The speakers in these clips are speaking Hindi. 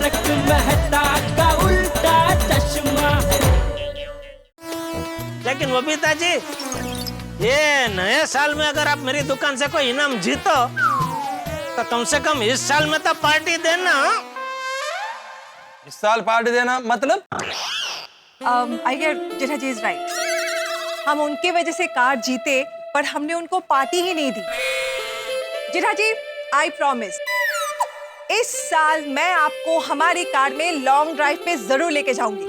तारक मेहता का उल्टा चश्मा। लेकिन बबीता जी, ये नए साल में अगर आप मेरी दुकान से कोई इनाम जीतो तो कम से कम इस साल में तो पार्टी देना। इस साल पार्टी देना मतलब? I get Jetha ji is right. हम उनकी वजह से कार जीते पर हमने उनको पार्टी ही नहीं दी। जेठा जी आई प्रॉमिस, इस साल मैं आपको हमारी कार में लॉन्ग ड्राइव पे जरूर लेके जाऊंगी।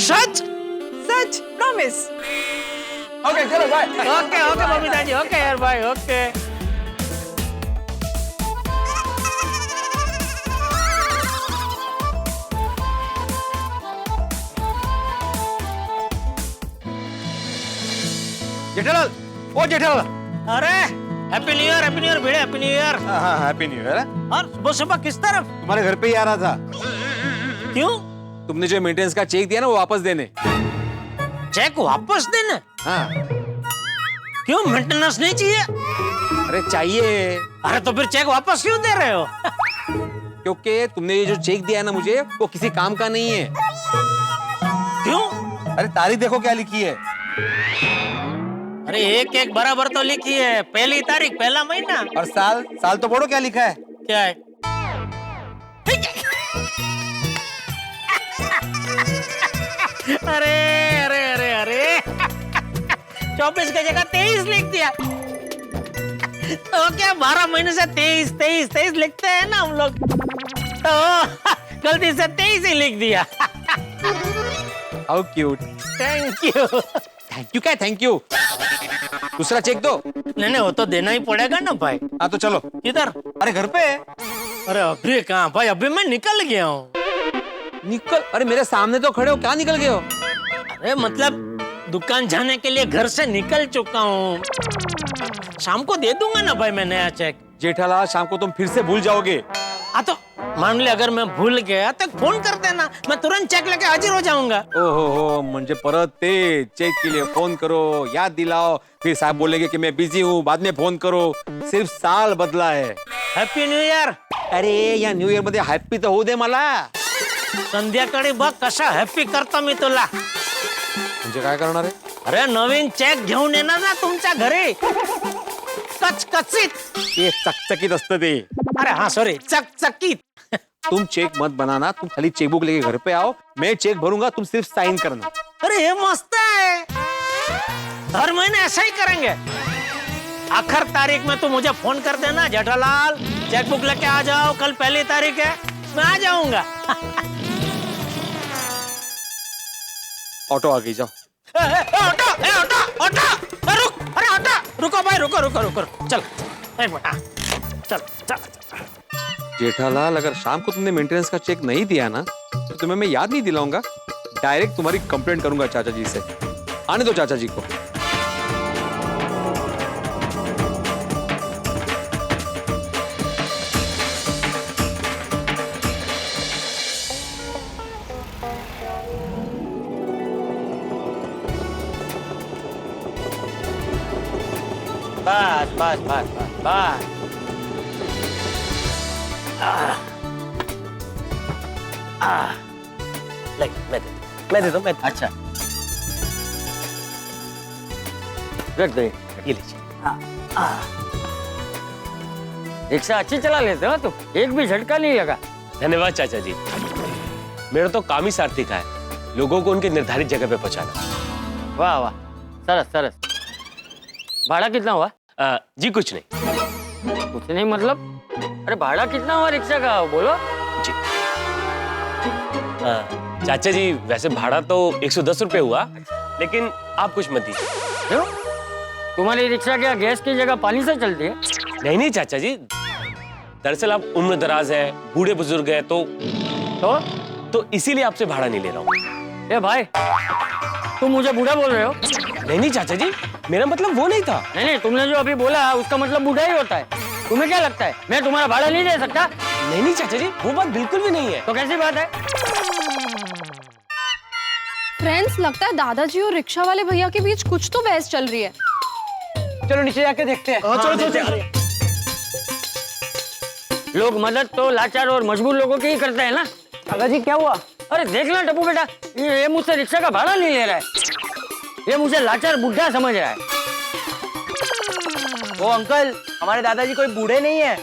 सच? सच प्रॉमिस। ओके चलो bye. Okay okay Babita ji, okay यार भाई, ओके। जेठालाल, ओ जेठालाल। अरे happy new year, happy new year Bhide, happy new year. हाँ हैप्पी न्यू ईयर। और सुबह सुबह किस तरफ? तुम्हारे घर पे ही आ रहा था। क्यों? तुमने जो मेंटेनेंस का चेक दिया ना वो वापस देने। चेक वापस देने? हाँ। क्यों, मेंटेनेंस नहीं चाहिए? अरे चाहिए। अरे तो फिर चेक वापस क्यों दे रहे हो? क्योंकि तुमने ये जो चेक दिया है ना मुझे, वो किसी काम का नहीं है। क्यों? अरे तारीख देखो क्या लिखी है। अरे एक एक बराबर तो लिखी है, पहली तारीख, पहला महीना। और साल, साल तो पढ़ो क्या लिखा है। क्या है? अरे अरे अरे अरे 24 की जगह 23 लिख दिया। तो क्या 12 महीने से 23 23 23 लिखते हैं ना हम लोग, तो गलती से 23 ही लिख दिया। How cute. Thank you. Thank you क्या थैंक यू। दूसरा चेक दो। नहीं नहीं, वो तो देना ही पड़ेगा ना भाई। हाँ तो चलो। किधर? अरे घर पे। अरे अभी कहाँ भाई, अभी मैं निकल गया हूँ। निकल? अरे मेरे सामने तो खड़े हो, क्या निकल गए हो? अरे मतलब दुकान जाने के लिए घर से निकल चुका हूँ, शाम को दे दूंगा ना भाई मैं नया चेक। जेठालाल शाम को तुम फिर से भूल जाओगे। हाँ तो मान ले अगर मैं भूल गया तो फोन कर देना, मैं तुरंत चेक लेके हाजिर हो जाऊंगा। ओहो हो, म्हणजे परत ते चेक के लिए फोन करो, याद दिलाओ, फिर साहब बोलेंगे कि मैं बिजी हूँ, बाद में फोन करो। सिर्फ साल बदला है। Happy new year. अरे या न्यू इयर मध्ये हॅप्पी तर होऊ दे मला। संध्याकाळी बघ कसा हॅप्पी करतो मी तुला। म्हणजे काय करणार आहे? अरे नवीन चेक घेऊन येणार ना तुमच्या घरी, कचकचित। ये चकचकीत असतं ते। अरे हाँ सॉरी, चकचकीत। तुम चेक मत बनाना, तुम खाली चेकबुक लेके घर पे आओ, मैं चेक भरूंगा, तुम सिर्फ साइन करना। अरे ये मस्त है, हर महीने ऐसा ही करेंगे। आखिर तारीख में तू मुझे फोन कर देना, जेठालाल चेकबुक लेके आ जाओ, कल पहली तारीख है, मैं आ जाऊंगा। ऑटो आ गई, जाओ। ऑटो रुक, अरे ऑटो रुको भाई, रुको रुको रुको, चल एक मिनट, चल चल। जेठालाल अगर शाम को तुमने मेंटेनेंस का चेक नहीं दिया ना तो तुम्हें मैं याद नहीं दिलाऊंगा, डायरेक्ट तुम्हारी कंप्लेंट करूंगा चाचा जी से। आने दो चाचा जी को। बस बस बस बस बस। ले, मैं दे दूं, मैं। अच्छा रख दो, ये लीजिए। रिक्शा अच्छी चला लेते हो तुम, एक भी झटका नहीं लगा। धन्यवाद चाचा जी, मेरा तो काम ही सार्थक है, लोगों को उनके निर्धारित जगह पे पहुंचाना। वाह वाह, सरस सरस। भाड़ा कितना हुआ? जी कुछ नहीं। कुछ नहीं मतलब? अरे भाड़ा कितना हुआ रिक्शा का, बोलो। जी चाचा जी, वैसे भाड़ा तो 110 रुपए हुआ, लेकिन आप कुछ मत दीजिए। क्यों? तुम्हारी रिक्शा क्या गैस की जगह पानी से चलती है? नहीं नहीं चाचा जी, दरअसल आप उम्र दराज है, बूढ़े बुजुर्ग है, तो इसीलिए आपसे भाड़ा नहीं ले रहा हूँ। ए भाई, तुम मुझे बूढ़ा बोल रहे हो? नहीं नहीं चाचा जी, मेरा मतलब वो नहीं था। नहीं नहीं, तुमने जो अभी बोला उसका मतलब बूढ़ा ही होता है। तुम्हें क्या लगता है मैं तुम्हारा भाड़ा नहीं दे सकता? नहीं नहीं चाचा जी, वो बात बिल्कुल भी नहीं है। तो कैसी बात है? फ्रेंड्स, लगता है दादाजी और रिक्शा वाले भैया के बीच कुछ तो बहस चल रही है। चलो नीचे जाके देखते हैं। चलो चलो चलो। लोग मदद तो लाचार और मजबूर लोगों की ही करते हैं ना। दादाजी क्या हुआ? अरे देख ना टप्पू बेटा, ये मुझसे रिक्शा का भाड़ा नहीं ले रहा है। ये मुझे लाचार बुढ़ा समझ रहा है। वो अंकल, हमारे दादाजी कोई बूढ़े नहीं है।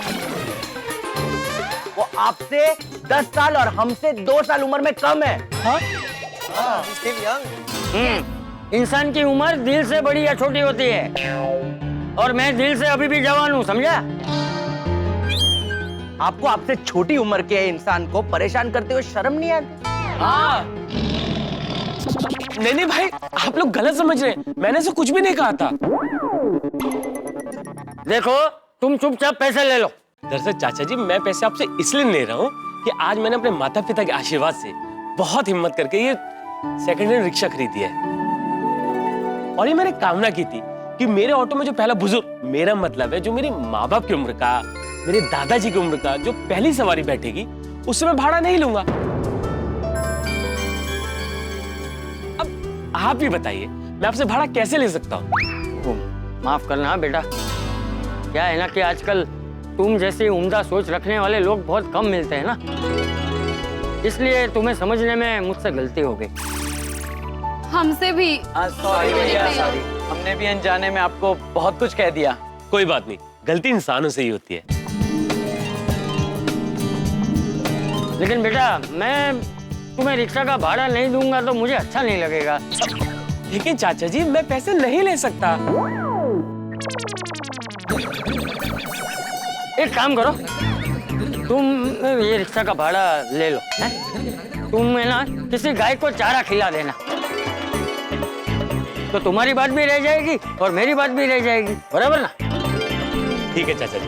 वो आपसे 10 साल और हमसे 2 साल उम्र में कम है। इंसान की उम्र दिल से बड़ी या छोटी होती है, और मैं दिल से अभी भी जवान हूँ, समझा? आपको आपसे छोटी उम्र के इंसान को परेशान करते हुए शर्म नहीं आती? हाँ। नहीं भाई, आप लोग गलत समझ रहे हैं। मैंने तो कुछ भी नहीं कहा था। देखो, तुम चुपचाप पैसे ले लो। दरअसल चाचा जी, मैं पैसे आपसे इसलिए ले रहा हूँ कि आज मैंने अपने माता पिता के आशीर्वाद से बहुत हिम्मत करके ये सेकंड हैंड रिक्शा खरीदी है। और ये मैंने कामना की थी कि मेरे ऑटो में जो पहला बुजुर्ग, मेरा मतलब है जो मेरे माँ बाप की उम्र का, मेरे दादाजी की उम्र का जो पहली सवारी बैठेगी, उससे मैं भाड़ा नहीं लूंगा। अब आप ही बताइए, मैं आपसे भाड़ा कैसे ले सकता हूँ? माफ करना बेटा, क्या है ना कि आजकल तुम जैसी उम्दा सोच रखने वाले लोग बहुत कम मिलते हैं ना, इसलिए तुम्हें समझने में मुझसे गलती हो गई। हमसे भी। सॉरी भैया, सॉरी। हमने भी अनजाने में आपको बहुत कुछ कह दिया। कोई बात नहीं, गलती इंसानों से ही होती है। लेकिन बेटा, मैं तुम्हें रिक्शा का भाड़ा नहीं दूंगा तो मुझे अच्छा नहीं लगेगा। लेकिन चाचा जी, मैं पैसे नहीं ले सकता। एक काम करो, तुम ये रिक्शा का भाड़ा ले लो, हैं? तुम है ना किसी गाय को चारा खिला देना, तो तुम्हारी बात भी रह जाएगी और मेरी बात भी रह जाएगी, बराबर ना? ठीक है चाचा जी,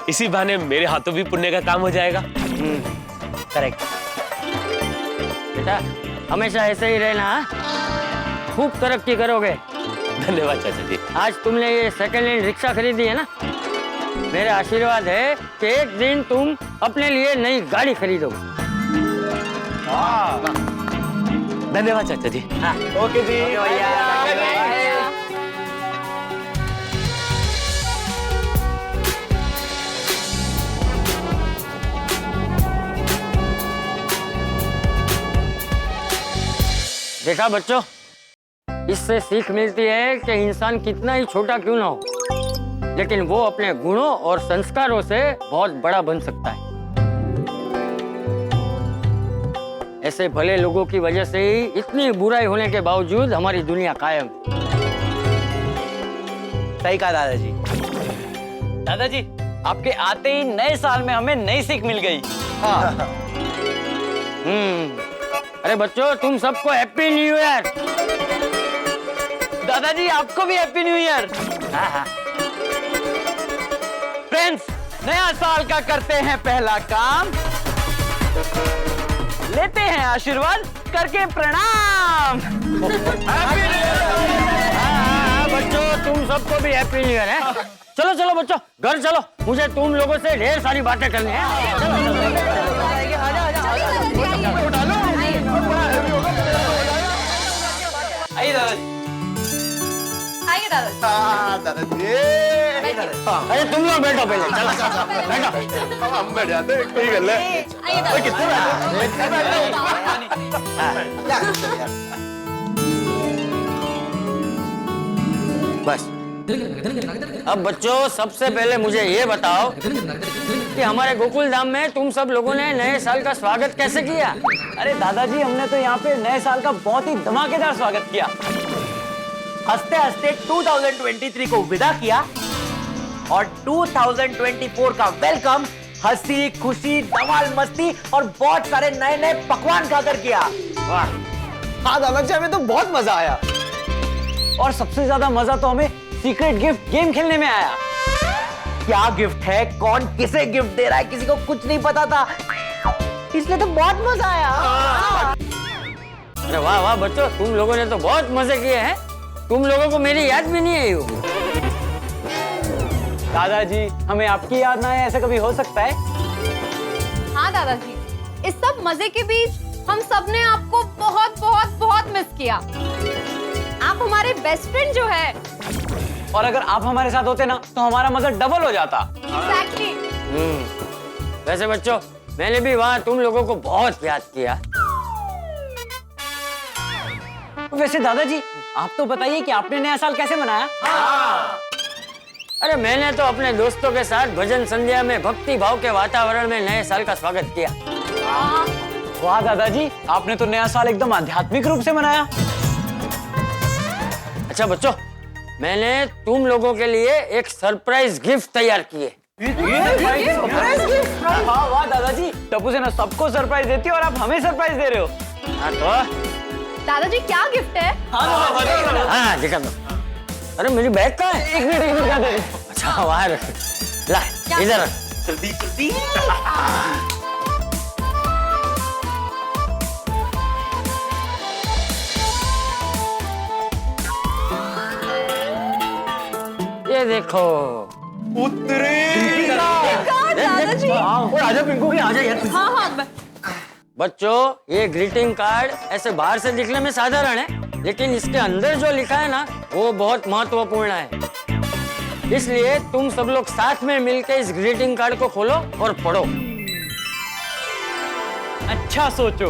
इसी बहाने मेरे हाथों भी पुण्य का काम हो जाएगा। करेक्ट। बेटा, हमेशा ऐसे ही रहना, हाँ? खूब तरक्की करोगे। धन्यवाद चाचा जी। आज तुमने ये सेकंड हैंड रिक्शा खरीदी है ना, मेरा आशीर्वाद है कि एक दिन तुम अपने लिए नई गाड़ी खरीदोगे। धन्यवाद चाचा जी। ओके जी। देखा बच्चों, इससे सीख मिलती है कि इंसान कितना ही छोटा क्यों ना हो, लेकिन वो अपने गुणों और संस्कारों से बहुत बड़ा बन सकता है। ऐसे भले लोगों की वजह से ही इतनी बुराई होने के बावजूद हमारी दुनिया कायम। सही कहा दादाजी। दादाजी, आपके आते ही नए साल में हमें नई सीख मिल गई। हाँ। अरे बच्चों, तुम सबको हैप्पी न्यू ईयर। दादाजी, आपको भी हैप्पी न्यू ईयर। हाँ। फ्रेंड्स, नया साल का करते हैं पहला काम, लेते हैं आशीर्वाद करके प्रणाम। बच्चों, तुम सबको भी हैप्पी न्यू ईयर है। चलो चलो बच्चों, घर चलो, मुझे तुम लोगों से ढेर सारी बातें करनी है। आइए दादाजी। आइए दादाजी। अरे तुम लोग बैठो पहले, चलो बैठो। हम बैठ जाते हैं, कोई गल है। कितने बस। अब बच्चों, सबसे पहले मुझे ये बताओ कि हमारे गोकुल धाम में तुम सब लोगों ने नए साल का स्वागत कैसे किया? अरे दादाजी, हमने तो यहाँ पे नए साल का बहुत ही धमाकेदार स्वागत किया। हंसते हंसते 2023 को विदा किया और 2024 का वेलकम हंसी खुशी धमाल मस्ती और बहुत सारे नए नए पकवान खाकर किया। वाह। हाँ दादाजी, हमें तो बहुत मजा आया, और सबसे ज्यादा मजा तो हमें सीक्रेट गिफ्ट गेम खेलने में आया। क्या गिफ्ट है, कौन किसे गिफ्ट दे रहा है, किसी को कुछ नहीं पता था, इसलिए तो बहुत मजा आया। अरे वाह वाह बच्चों, तुम लोगों ने तो बहुत मजे किए हैं। तुम लोगों को मेरी याद भी नहीं आई होगी। दादाजी, हमें आपकी याद ना आए, ऐसा कभी हो सकता है? हाँ दादाजी, इस सब मजे के बीच हम सब ने आपको बहुत बहुत बहुत मिस किया। आप हमारे बेस्ट फ्रेंड जो है। और अगर आप हमारे साथ होते ना, तो हमारा मजा डबल हो जाता। Exactly. वैसे बच्चों, मैंने भी वहाँ तुम लोगों को बहुत याद किया। वैसे दादाजी, आप तो बताइए कि आपने नया साल कैसे मनाया? अरे मैंने तो अपने दोस्तों के साथ भजन संध्या में भक्ति भाव के वातावरण में नए साल का स्वागत किया। वाह दादाजी, आपने तो नया साल एकदम आध्यात्मिक रूप से मनाया। अच्छा बच्चों, मैंने तुम लोगों के लिए एक सरप्राइज गिफ्ट तैयार की है। हाँ वाह दादाजी, टप्पू सेना सबको सरप्राइज देती है और आप हमें सरप्राइज दे रहे हो। हाँ तो दादाजी क्या गिफ्ट है? हाँ दिखा दो। अरे मेरी बैग कहाँ है? एक मिनट क्या दे रहे? अच्छा वहाँ रख। ला इधर रख। जल्दी जल्दी। ये देखो। दादाजी। आजा पिंकू की, आजा यार। हाँ हाँ। बच्चों, ये ग्रीटिंग कार्ड ऐसे बाहर से दिखने में साधारण है, लेकिन इसके अंदर जो लिखा है ना, वो बहुत महत्वपूर्ण है। इसलिए तुम सब लोग साथ में मिलकर इस ग्रीटिंग कार्ड को खोलो और पढ़ो। अच्छा सोचो,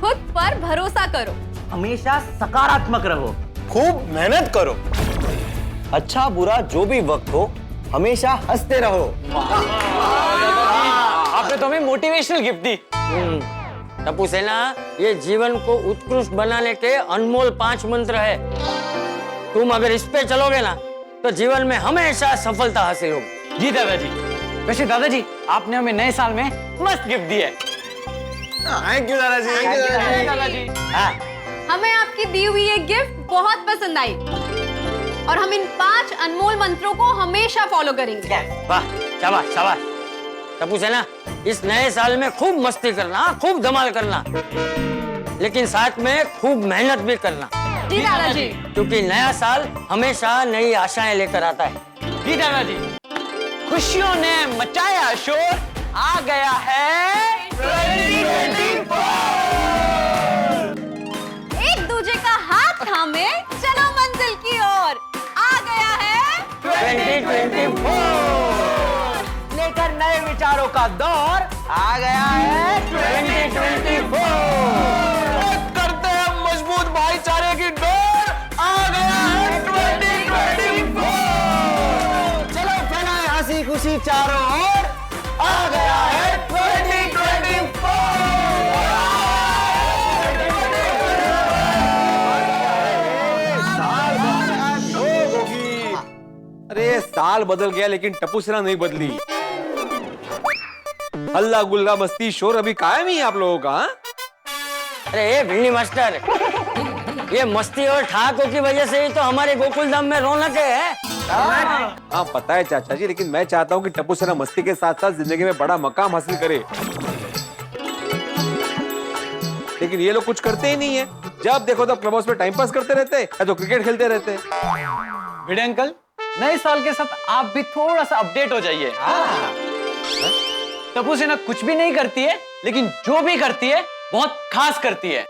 खुद पर भरोसा करो, हमेशा सकारात्मक रहो, खूब मेहनत करो, अच्छा बुरा जो भी वक्त हो हमेशा हंसते रहो। आपने तो हमें मोटिवेशनल गिफ्ट दी। टप्पू सेना, ये जीवन को उत्कृष्ट बनाने के अनमोल 5 मंत्र है। तुम अगर इस पे चलोगे ना, तो जीवन में हमेशा सफलता हासिल होगी। जी दादाजी। वैसे दादाजी, आपने हमें नए साल में मस्त गिफ्ट दी है। थैंक यू दादाजी। दादाजी। हाँ, हमें आपकी दी हुई ये गिफ्ट बहुत पसंद आई और हम इन 5 अनमोल मंत्रों को हमेशा फॉलो करेंगे। वाह, शाबाश शाबाश। टप्पू सेना, इस नए साल में खूब मस्ती करना, खूब धमाल करना, लेकिन साथ में खूब मेहनत भी करना। जी दादाजी। क्योंकि नया साल हमेशा नई आशाएं लेकर आता है। जी दादाजी। खुशियों ने मचाया शोर, आ गया है 2024। एक दूजे का हाथ थामे चलो मंजिल की ओर, आ गया है 2024। लेकर नए विचारों का दौर, आ गया है 2024। करते हैं मजबूत भाईचारे की डोर, आ गया है 2024। चलो फैलाएं हंसी खुशी चारों ओर, आ गया है 2024। अरे साल बदल गया लेकिन टप्पू सेना नहीं बदली। हल्ला गुल्ला मस्ती शोर अभी कायम ही है आप लोगों का। हाँ? अरे भिंडी मास्टर, ये मस्ती और ठाकों की वजह से ही तो हमारे गोकुल धाम में रौनक है। हाँ पता है चाचा जी, लेकिन मैं चाहता हूँ कि टप्पू सेना मस्ती के साथ साथ जिंदगी में बड़ा मकाम हासिल करे, लेकिन ये लोग कुछ करते ही नहीं है। जब देखो तब क्लब हाउस में टाइम पास करते रहते हैं या तो क्रिकेट खेलते रहते हैं। भिड़े अंकल, नए साल के साथ आप भी थोड़ा सा अपडेट हो जाइए। टप्पू सेना कुछ भी नहीं करती है, लेकिन जो भी करती है बहुत खास करती है।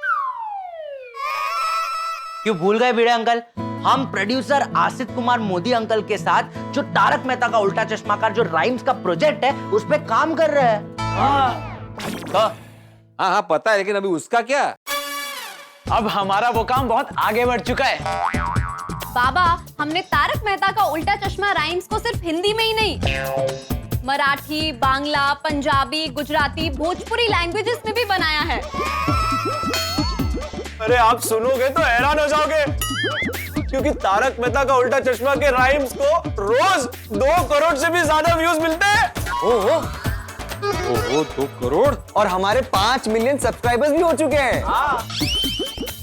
क्यों भूल गए भिड़े अंकल? हम प्रोड्यूसर आसित कुमार मोदी अंकल के साथ जो तारक मेहता का उल्टा चश्मा का जो राइम्स का प्रोजेक्ट है, उस पे काम कर रहे हैं। हाँ पता है, लेकिन अभी उसका क्या? अब हमारा वो काम बहुत आगे बढ़ चुका है। बाबा, हमने तारक मेहता का उल्टा चश्मा राइम्स को सिर्फ हिंदी में ही नहीं, मराठी, बांग्ला, पंजाबी, गुजराती, भोजपुरी लैंग्वेजेस में भी बनाया है। अरे आप सुनोगे तो हैरान हो जाओगे, क्योंकि तारक मेहता का उल्टा चश्मा के राइम्स को रोज 2 करोड़ से भी ज्यादा व्यूज मिलते हैं। ओहो 2 करोड़, और हमारे 5 मिलियन सब्सक्राइबर्स भी हो चुके हैं।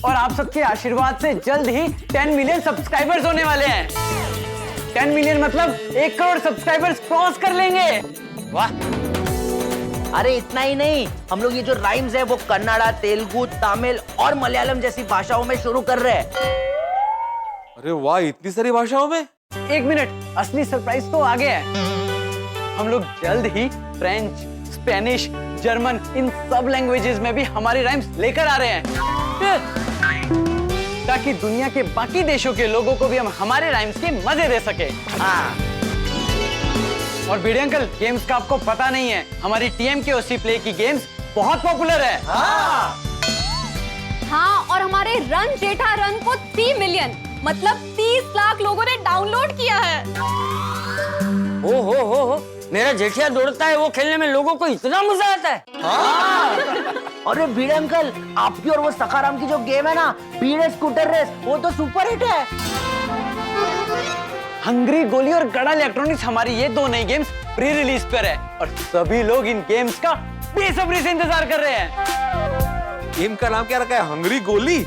और आप सबके आशीर्वाद से जल्द ही 10 मिलियन सब्सक्राइबर्स होने वाले हैं। 10 मिलियन मतलब 1 करोड़ सब्सक्राइबर्स क्रॉस कर लेंगे। वाह, अरे इतना ही नहीं, हम लोग ये जो राइम्स है वो कन्नड़ा, तेलुगु, तमिल और मलयालम जैसी भाषाओं में शुरू कर रहे हैं। अरे वाह, इतनी सारी भाषाओं में। 1 मिनट, असली सरप्राइज तो आगे है। हम लोग जल्द ही फ्रेंच, स्पेनिश, जर्मन, इन सब लैंग्वेजेस में भी हमारी राइम्स लेकर आ रहे हैं, ताकि दुनिया के बाकी देशों के लोगों को भी हम हमारे राइम्स के मजे दे सके। और भिड़े अंकल, गेम्स का आपको पता नहीं है, हमारी टीएम के ओसी प्ले की गेम्स बहुत पॉपुलर है। हाँ, और हमारे रन जेठा रन को 3 मिलियन मतलब 30 लाख लोगों ने डाउनलोड किया है। हो मेरा जेठिया दौड़ता है, वो खेलने में लोगों को इतना मजा आता है। अरे भिड़े अंकल, आपकी और वो सखाराम की जो गेम है ना, भिड़े स्कूटर रेस, वो तो सुपर हिट है। हंग्री गोली और गड़ा इलेक्ट्रॉनिक्स हमारी ये दो नई गेम्स प्री रिलीज पर है और सभी लोग इन गेम्स का बेसब्री से इंतजार कर रहे हैं। गेम का नाम क्या रखा है? हंग्री गोली।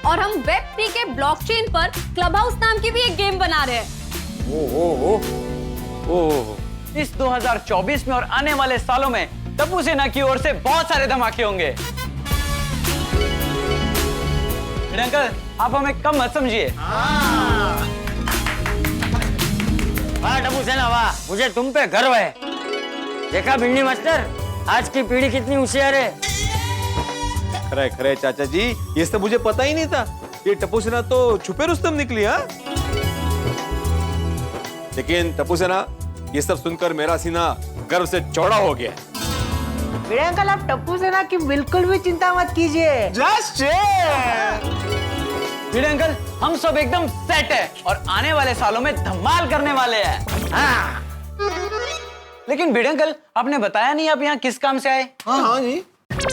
और हम वेब3 के ब्लॉकचेन पर क्लब हाउस नाम की भी एक गेम बना रहे हैं। ओह, इस 2024 में और आने वाले सालों में टप्पू सेना की ओर से बहुत सारे धमाके होंगे। भिड़े अंकल, आप हमें कम मत समझिए। वाह टप्पू सेना वाह, मुझे तुम पे गर्व है। देखा भिंडी मास्टर, आज की पीढ़ी कितनी होशियार है। खरे चाचा जी, ये सब मुझे पता ही नहीं था। ये टप्पू सेना तो छुपे रुस्तम निकली। हाँ, लेकिन टप्पू सेना, ये सब सुनकर मेरा सीना गर्व से चौड़ा हो गया। भिड़े अंकल, आप टप्पू सेना की बिल्कुल भी चिंता मत कीजिए। भिड़े अंकल, हम सब एकदम सेट है और आने वाले सालों में धमाल करने वाले हैं। हाँ। लेकिन भिड़े अंकल, आपने बताया नहीं आप यहाँ किस काम से आए? हाँ जी।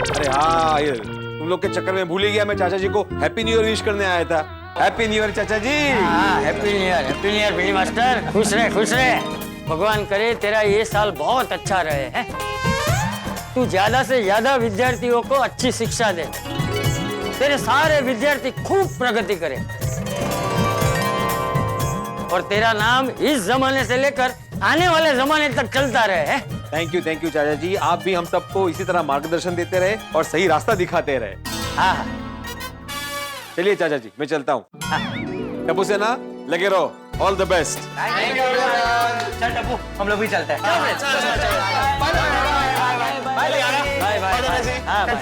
अरे हाँ, ये तुम लोग के चक्कर में भूल ही गया, मैं चाचा जी को हैप्पी न्यू ईयर विश करने आया था। हैप्पी न्यू ईयर चाचा जी। हाँ, हैप्पी न्यू ईयर भिंडी मास्टर। खुश रहे। भगवान करे तेरा ये साल बहुत अच्छा रहे हैं। तू ज्यादा से ज्यादा विद्यार्थियों को अच्छी शिक्षा दे, तेरे सारे विद्यार्थी खूब प्रगति करें और तेरा नाम इस जमाने से लेकर आने वाले जमाने तक चलता रहे। थैंक यू चाचा जी। आप भी हम सबको इसी तरह मार्गदर्शन देते रहे और सही रास्ता दिखाते रहे। हाँ, चलिए चाचा जी, मैं चलता हूँ। टप्पू सेना, लगे रहो। All the best. चल टप्पू, हम लोग भी चलते हैं। बाय।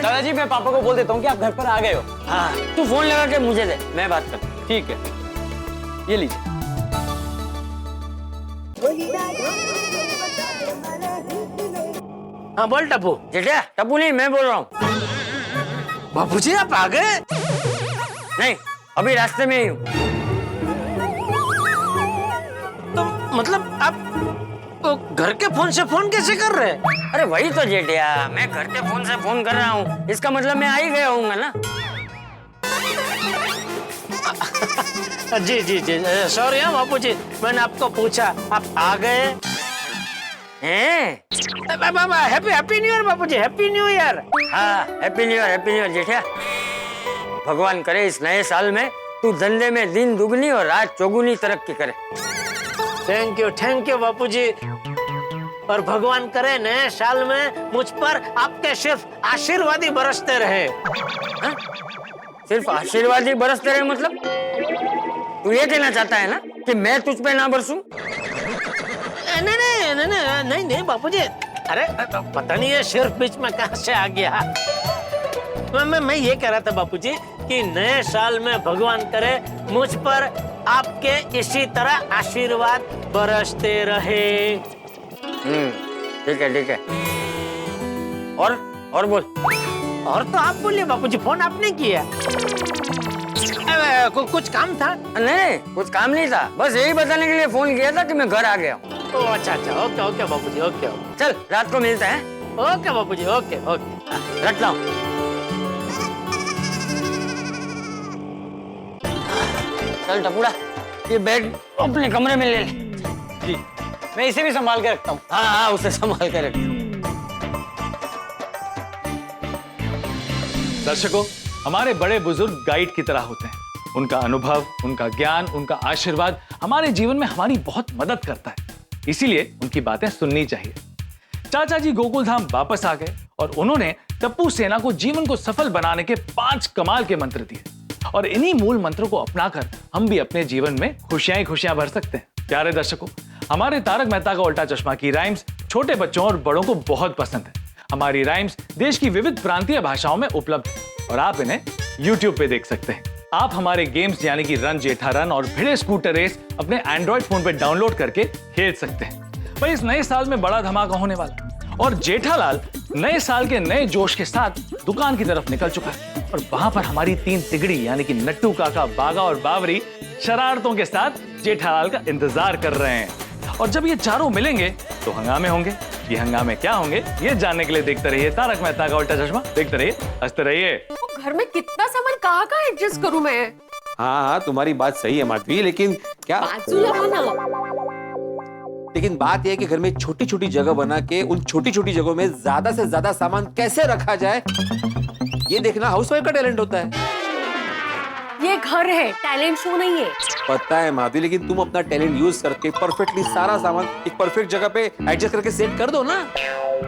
दादाजी, मैं पापा को बोल देता हूँ कि आप घर पर आ गए हो। हाँ, तू फोन लगा के मुझे दे, मैं बात करता हूँ। ठीक है, ये लीजिए। हाँ बोल टप्पू। जेठिया, टप्पू नहीं, मैं बोल रहा हूँ। बाबूजी आप आ गए? नहीं, अभी रास्ते में ही हूँ। तो मतलब आप तो घर के फोन से फोन कैसे कर रहे हैं? अरे वही तो जेठिया, मैं घर के फोन से फोन कर रहा हूँ, इसका मतलब मैं आ ही गया हूँगा ना। जी सॉरी हाँ बाबूजी, मैंने आपको पूछा, आप आ गए हैं? हैप्पी न्यू ईयर बाबूजी, हैप्पी न्यू ईयर। हाँ, हैप्पी न्यू ईयर जेठिया। भगवान करे इस नए साल में तू धंधे में दिन दुगनी और रात चौगुनी तरक्की करे। थैंक यू बापूजी। और भगवान करे नए साल में मुझ पर आपके सिर्फ आशीर्वाद ही बरसते रहे। हा? सिर्फ आशीर्वाद ही बरसते रहे मतलब? तू ये कहना चाहता है ना कि मैं तुझ पे ना बरसूं? नहीं बापूजी। अरे पता नहीं है सिर्फ बीच में कहां से आ गया। मैं ये कह रहा था बापूजी कि नए साल में भगवान करे मुझ पर आपके इसी तरह आशीर्वाद बरसते रहे। ठीक है। और बोल। और तो आप बोलिए बापूजी, फोन आपने किया। कुछ काम था? नहीं, कुछ काम नहीं था, बस यही बताने के लिए फोन किया था कि मैं घर आ गया हूँ। अच्छा ओके बापूजी, ओके। चल रात को मिलते हैं। ओके बापूजी, ओके। रखता हूँ। चल टपुड़ा, ये बैग अपने कमरे में ले ले। जी, मैं इसे भी संभाल के रखता हूँ। हाँ, उसे संभाल के रख। दर्शकों, हमारे बड़े बुजुर्ग गाइड की तरह होते हैं। उनका अनुभव, उनका ज्ञान, उनका आशीर्वाद हमारे जीवन में हमारी बहुत मदद करता है, इसीलिए उनकी बातें सुननी चाहिए। चाचा जी गोकुलधाम वापस आ गए और उन्होंने टप्पू सेना को जीवन को सफल बनाने के 5 कमाल के मंत्र दिए और इन्हीं मूल मंत्रों को अपनाकर हम भी अपने जीवन में खुशियां भर सकते हैं। प्यारे दर्शकों, हमारे तारक मेहता का उल्टा चश्मा की राइम्स छोटे बच्चों और बड़ों को बहुत पसंद है। हमारी राइम्स देश की विविध प्रांतीय भाषाओं में उपलब्ध है और आप इन्हें YouTube पे देख सकते हैं। आप हमारे गेम्स यानी कि रन जेठा रन और भिड़े स्कूटर रेस अपने एंड्रॉइड फोन पे डाउनलोड करके खेल सकते हैं। पर इस नए साल में बड़ा धमाका होने वाला है। और जेठालाल नए साल के नए जोश के साथ दुकान की तरफ निकल चुका है और वहां पर हमारी 3 तिगड़ी यानी कि नट्टू काका, बागा और बावरी शरारतों के साथ जेठालाल का इंतजार कर रहे हैं। और जब ये चारों मिलेंगे तो हंगामे होंगे। ये हंगामे क्या होंगे ये जानने के लिए देखते रहिए तारक मेहता का उल्टा चश्मा। देखते रहिए, हंसते रहिए। घर में कितना सामान कहाँ एडजस्ट करूं मैं? हाँ हाँ, तुम्हारी बात सही है माधवी, लेकिन क्या लेकिन बात यह है कि घर में छोटी छोटी जगह बना के उन छोटी छोटी जगहों में ज्यादा से ज्यादा सामान कैसे रखा जाए, ये देखना हाउसवाइफ का टैलेंट होता है। ये घर है, टैलेंट शो नहीं है। पता है माधवी, लेकिन तुम अपना टैलेंट यूज करके परफेक्टली सारा सामान एक परफेक्ट जगह पे एडजस्ट करके सेट कर दो ना।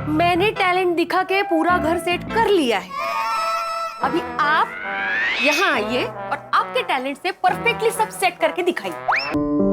मैंने टैलेंट दिखा के पूरा घर सेट कर लिया है। अभी आप यहाँ आइए और आपके टैलेंट से परफेक्टली सब सेट करके दिखाइए।